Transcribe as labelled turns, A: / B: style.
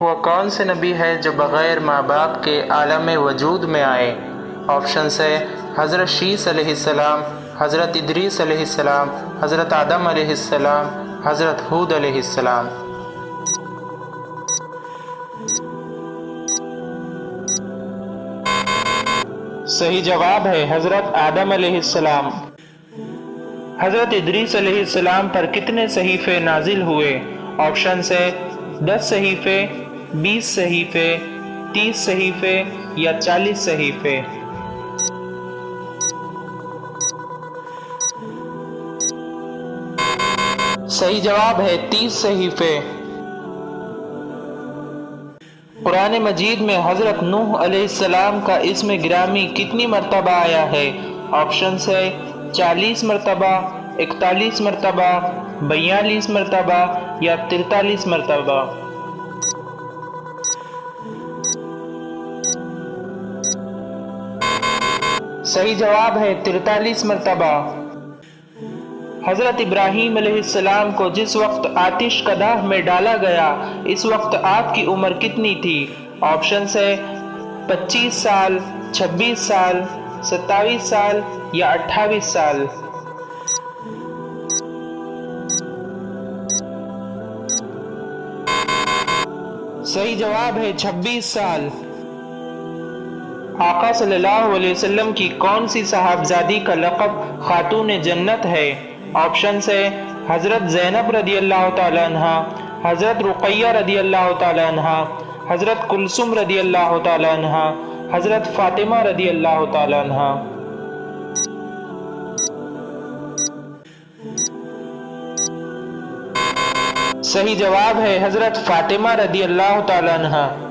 A: وہ کون سے نبی ہے جو بغیر ماں باپ کے عالم وجود میں آئے؟ آپشنز ہے حضرت شیس علیہ السلام، حضرت ادریس علیہ السلام، حضرت آدم علیہ السلام، حضرت ہود علیہ السلام۔ صحیح جواب ہے حضرت آدم علیہ السلام۔ حضرت ادریس علیہ السلام پر کتنے صحیفے نازل ہوئے؟ آپشنز ہے 10 صحیفے، 20 صحیفے، 30 صحیفے یا 40 صحیفے۔ صحیح جواب ہے 30 صحیفے۔ قرآن مجید میں حضرت نوح علیہ السلام کا اسم گرامی کتنی مرتبہ آیا ہے؟ آپشنز ہے 40 مرتبہ، 41 مرتبہ، 42 مرتبہ یا 43 مرتبہ۔ صحیح جواب ہے 43 مرتبہ۔ حضرت ابراہیم علیہ السلام کو جس وقت آتش قدح میں ڈالا گیا اس وقت آپ کی عمر کتنی تھی؟ آپشنز ہے 25 سال، 26 سال، 27 سال یا 28 سال۔ صحیح جواب ہے 26 سال۔ آقا صلی اللہ علیہ وسلم کی کون سی صاحبزادی کا لقب خاتون جنت ہے؟ آپشنز ہے حضرت زینب رضی اللہ تعالی عنہ، حضرت رقیہ رضی اللہ تعالی عنہ، حضرت کلثوم رضی اللہ تعالی عنہ، حضرت فاطمہ رضی اللہ تعالی عنہ۔ صحیح جواب ہے حضرت فاطمہ رضی اللہ تعالی عنہ۔